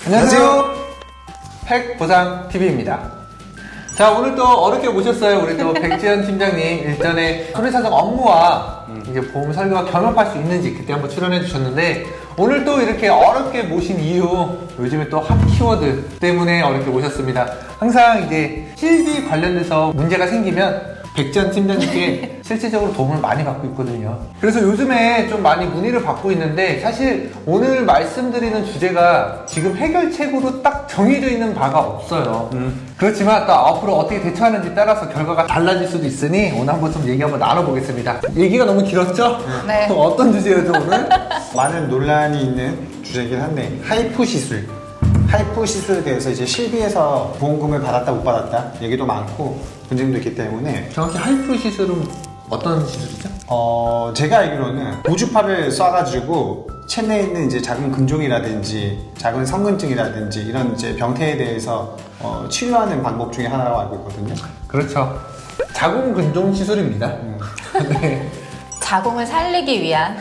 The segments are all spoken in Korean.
안녕하세요. 팩보상TV입니다. 자, 오늘 또 어렵게 모셨어요. 우리 또 백지연 팀장님. 일전에 손해사정 업무와 이제 보험 설계와 겸업할 수 있는지 그때 한번 출연해 주셨는데, 오늘 또 이렇게 어렵게 모신 이유, 요즘에 또 핫 키워드 때문에 어렵게 모셨습니다. 항상 이제 실비 관련돼서 문제가 생기면 백지연 팀장님께 실질적으로 도움을 많이 받고 있거든요. 그래서 요즘에 좀 많이 문의를 받고 있는데, 사실 오늘 말씀드리는 주제가 지금 해결책으로 딱 정해져 있는 바가 없어요. 그렇지만 또 앞으로 어떻게 대처하는지 따라서 결과가 달라질 수도 있으니 오늘 한번 좀 얘기 한번 나눠보겠습니다. 얘기가 너무 길었죠? 네. 어떤 주제였죠 오늘? 많은 논란이 있는 주제이긴 한데, 하이프 시술. 하이프 시술에 대해서 이제 실비에서 보험금을 받았다 못 받았다 얘기도 많고 분쟁도 있기 때문에. 정확히 하이프 시술은 어떤 시술이죠? 제가 알기로는 우주파를 쏴가지고 체내에 있는 이제 작은 근종이라든지 작은 성근증이라든지 이런 이제 병태에 대해서 치료하는 방법 중에 하나라고 알고 있거든요. 그렇죠. 자궁근종 시술입니다. 네. 자궁을 살리기 위한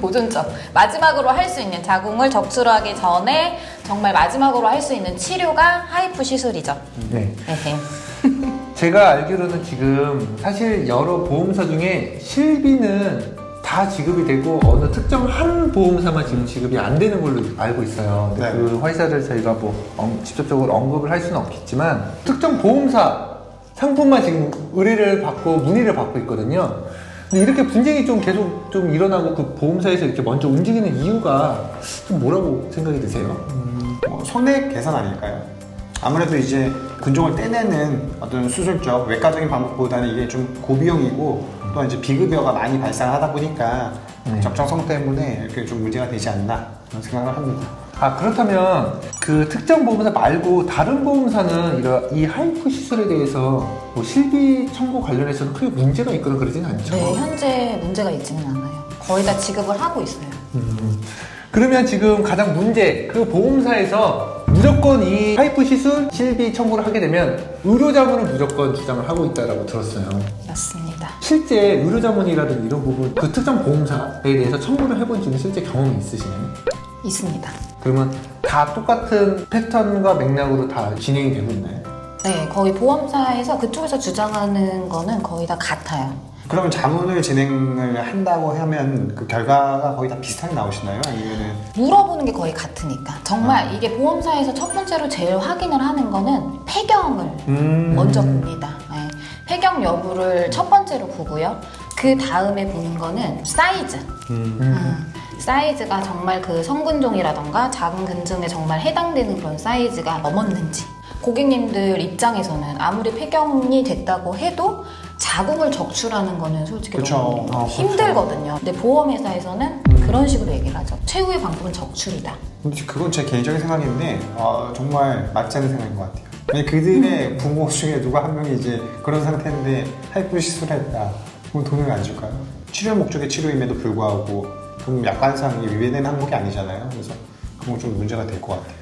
보존적, 마지막으로 할 수 있는, 자궁을 적출하기 전에 정말 마지막으로 할 수 있는 치료가 하이프 시술이죠. 네. 네. 제가 알기로는 지금 사실 여러 보험사 중에 실비는 다 지급이 되고 어느 특정 한 보험사만 지금 지급이 안 되는 걸로 알고 있어요. 네. 그 회사를 저희가 뭐 직접적으로 언급을 할 수는 없겠지만 특정 보험사 상품만 지금 의뢰를 받고 문의를 받고 있거든요. 근데 이렇게 분쟁이 좀 계속 좀 일어나고 그 보험사에서 이렇게 먼저 움직이는 이유가 좀 뭐라고 생각이 드세요? 손해 계산 아닐까요? 아무래도 이제 근종을 떼내는 어떤 수술적 외과적인 방법보다는 이게 좀 고비용이고 또 이제 비급여가 많이 발생하다 보니까 적정성 때문에 이렇게 좀 문제가 되지 않나 그런 생각을 합니다. 아, 그렇다면 그 특정 보험사 말고 다른 보험사는 이 하이프 시술에 대해서 뭐 실비 청구 관련해서는 크게 문제가 있거나 그러진 않죠? 네, 현재 문제가 있지는 않아요. 거의 다 지급을 하고 있어요. 그러면 지금 가장 그 보험사에서 무조건 이 하이프 시술 실비 청구를 하게 되면 의료자문을 무조건 주장을 하고 있다고 들었어요. 맞습니다. 실제 의료자문이라든지 이런 부분 그 특정 보험사에 대해서 청구를 해본 적은 실제 경험이 있으시나요? 있습니다. 그러면 다 똑같은 패턴과 맥락으로 다 진행이 되고 있나요? 네, 거의 보험사에서 그쪽에서 주장하는 거는 거의 다 같아요. 그러면 자문을 진행을 한다고 하면 그 결과가 거의 다 비슷하게 나오시나요? 아니면은 물어보는 게 거의 같으니까. 정말 이게 보험사에서 첫 번째로 제일 확인을 하는 거는 폐경을 먼저 봅니다. 네. 폐경 여부를 첫 번째로 보고요. 그 다음에 보는 거는 사이즈. 사이즈가 정말 그 성근종이라던가 작은 근종에 정말 해당되는 그런 사이즈가 넘었는지. 고객님들 입장에서는 아무리 폐경이 됐다고 해도 자궁을 적출하는 거는 솔직히 그쵸. 너무 힘들거든요. 근데 보험회사에서는 그런 식으로 얘기를 하죠. 최후의 방법은 적출이다. 근데 그건 제 개인적인 생각인데 정말 맞지 않는 생각인 것 같아요. 아니, 그들의 부모 중에 누가 한 명이 이제 그런 상태인데 하이프 시술을 했다. 그럼 돈을 안 줄까요? 치료 목적의 치료임에도 불구하고 그럼 약관상 위배되는 항목이 아니잖아요. 그래서 그건 좀 문제가 될 것 같아요.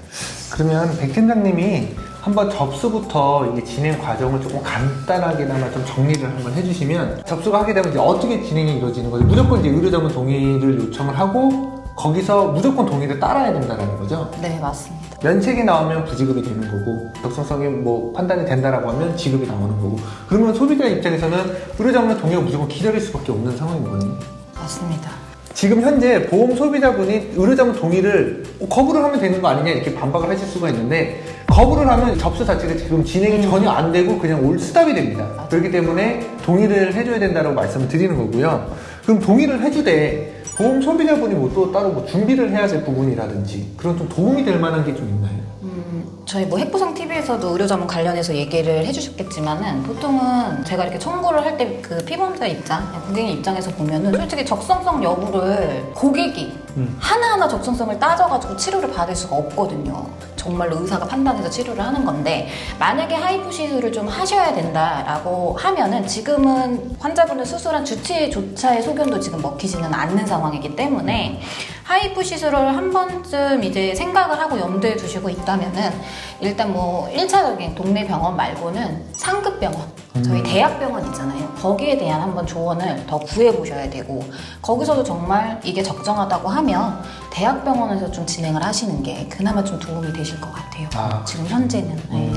그러면 백 팀장님이 한번 접수부터 이게 진행 과정을 조금 간단하게나마 좀 정리를 한번 해주시면, 접수가 하게 되면 이제 어떻게 진행이 이루어지는 거죠? 무조건 이제 의료자문 동의를 요청을 하고 거기서 무조건 동의를 따라야 된다는 거죠? 네, 맞습니다. 면책이 나오면 부지급이 되는 거고, 적성성이 뭐 판단이 된다라고 하면 지급이 나오는 거고, 그러면 소비자 입장에서는 의료자문 동의를 무조건 기다릴 수밖에 없는 상황인 거네요. 맞습니다. 지금 현재 보험 소비자분이 의료자문 동의를 거부를 하면 되는 거 아니냐 이렇게 반박을 하실 수가 있는데, 거부를 하면 접수 자체가 지금 진행이 전혀 안 되고 그냥 올 스탑이 됩니다. 그렇기 때문에 동의를 해줘야 된다고 말씀을 드리는 거고요. 그럼 동의를 해주되 보험 소비자분이 뭐 또 따로 뭐 준비를 해야 될 부분이라든지 그런 좀 도움이 될 만한 게 좀 있나요? 저희 뭐 핵보상TV에서도 의료자문 관련해서 얘기를 해주셨겠지만은, 보통은 제가 이렇게 청구를 할 때 그 피보험자 입장, 고객님 입장에서 보면은 솔직히 적성성 여부를 고객이 하나하나 적성성을 따져가지고 치료를 받을 수가 없거든요. 정말로 의사가 판단해서 치료를 하는 건데, 만약에 하이프 시술을 좀 하셔야 된다라고 하면은 지금은 환자분을 수술한 주치의조차의 소견도 지금 먹히지는 않는 상황이기 때문에 하이프 시술을 한 번쯤 이제 생각을 하고 염두에 두시고 있다면은, 일단 뭐 1차적인 동네 병원 말고는 상급 병원, 저희 대학병원 있잖아요. 거기에 대한 한번 조언을 더 구해보셔야 되고, 거기서도 정말 이게 적정하다고 하면 대학병원에서 좀 진행을 하시는 게 그나마 좀 도움이 되실 것 같아요. 아, 지금 현재는. 네.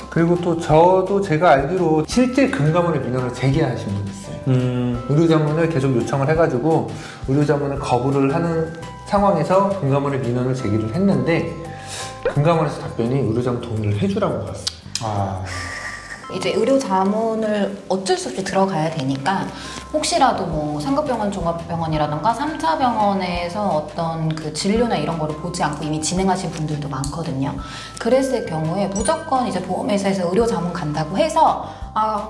그리고 또 저도 제가 알기로 실제 금감원의 민원을 제기하신 분이 있어요. 의료자문을 계속 요청을 해가지고 의료자문을 거부를 하는 상황에서 금감원의 민원을 제기를 했는데 금감원에서 답변이 의료자문 동의를 해주라고 받았어요. 아, 이제 의료 자문을 어쩔 수 없이 들어가야 되니까 혹시라도 뭐 상급병원, 종합병원이라던가 3차 병원에서 어떤 그 진료나 이런 거를 보지 않고 이미 진행하신 분들도 많거든요. 그랬을 경우에 무조건 이제 보험회사에서 의료 자문 간다고 해서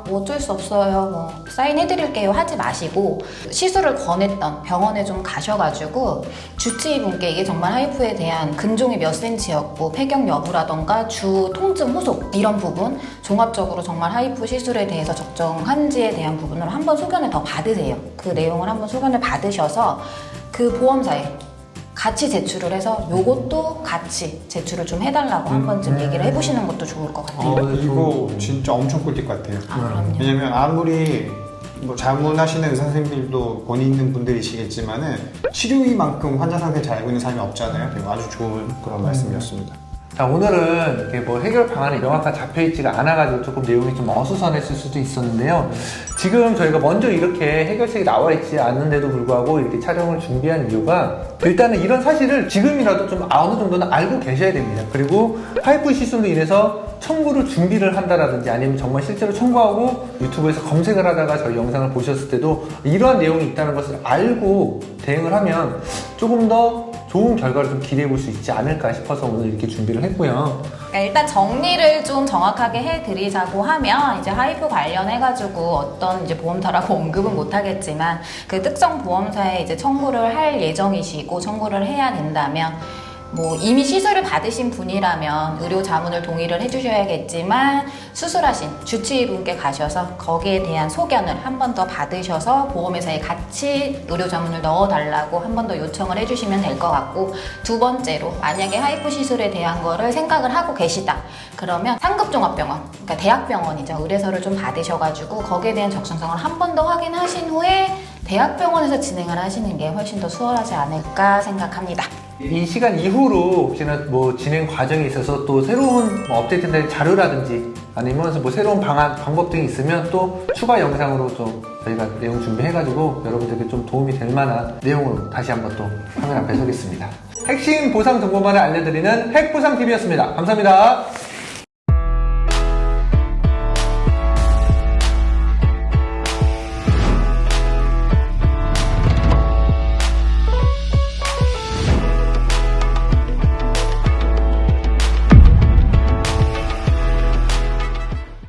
뭐 어쩔 수 없어요, 뭐 사인해드릴게요 하지 마시고 시술을 권했던 병원에 좀 가셔가지고 주치의분께 이게 정말 하이프에 대한 근종이 몇 cm였고 폐경 여부라던가 주 통증 호소 이런 부분 종합적으로 정말 하이프 시술에 대해서 적정한지에 대한 부분을 한번 소견을 더 받으세요. 그 내용을 한번 소견을 받으셔서 그 보험사에 같이 제출을 해서 요것도 같이 제출을 좀 해달라고 한 번쯤 얘기를 해보시는 것도 좋을 것 같아요. 이거 진짜 엄청 꿀팁 같아요. 그럼요. 왜냐면 아무리 뭐 자문하시는 의사 선생님들도 권위 있는 분들이시겠지만은 치료의만큼 환자 상태를 잘 알고 있는 사람이 없잖아요. 그리고 아주 좋은 그런 말씀이었습니다. 자, 오늘은 이렇게 뭐 해결 방안이 명확하게 잡혀있지가 않아가지고 조금 내용이 좀 어수선했을 수도 있었는데요. 지금 저희가 먼저 이렇게 해결책이 나와 있지 않는데도 불구하고 이렇게 촬영을 준비한 이유가 일단은 이런 사실을 지금이라도 좀 어느 정도는 알고 계셔야 됩니다. 그리고 하이프 시술로 인해서 청구를 준비를 한다라든지 아니면 정말 실제로 청구하고 유튜브에서 검색을 하다가 저희 영상을 보셨을 때도 이러한 내용이 있다는 것을 알고 대응을 하면 조금 더 좋은 결과를 좀 기대해 볼 수 있지 않을까 싶어서 오늘 이렇게 준비를 했고요. 그러니까 일단 정리를 좀 정확하게 해드리자고 하면 이제 하이프 관련해가지고 어떤 이제 보험사라고 언급은 못하겠지만 그 특정 보험사에 이제 청구를 할 예정이시고 청구를 해야 된다면 뭐 이미 시술을 받으신 분이라면 의료 자문을 동의를 해주셔야겠지만 수술하신 주치의분께 가셔서 거기에 대한 소견을 한 번 더 받으셔서 보험회사에 같이 의료 자문을 넣어달라고 한 번 더 요청을 해주시면 될 것 같고 두 번째로 만약에 하이프 시술에 대한 거를 생각을 하고 계시다 그러면 상급종합병원 그러니까 대학병원이죠. 의뢰서를 좀 받으셔가지고 거기에 대한 적정성을 한 번 더 확인하신 후에 대학병원에서 진행을 하시는 게 훨씬 더 수월하지 않을까 생각합니다. 이 시간 이후로 혹시나 뭐 진행 과정에 있어서 또 새로운 뭐 업데이트된 자료라든지 아니면 뭐 새로운 방법 등이 있으면 또 추가 영상으로 좀 저희가 내용 준비해가지고 여러분들께 좀 도움이 될 만한 내용으로 다시 한번 또 화면 앞에 서겠습니다. 핵심 보상 정보만을 알려드리는 핵보상TV였습니다. 감사합니다.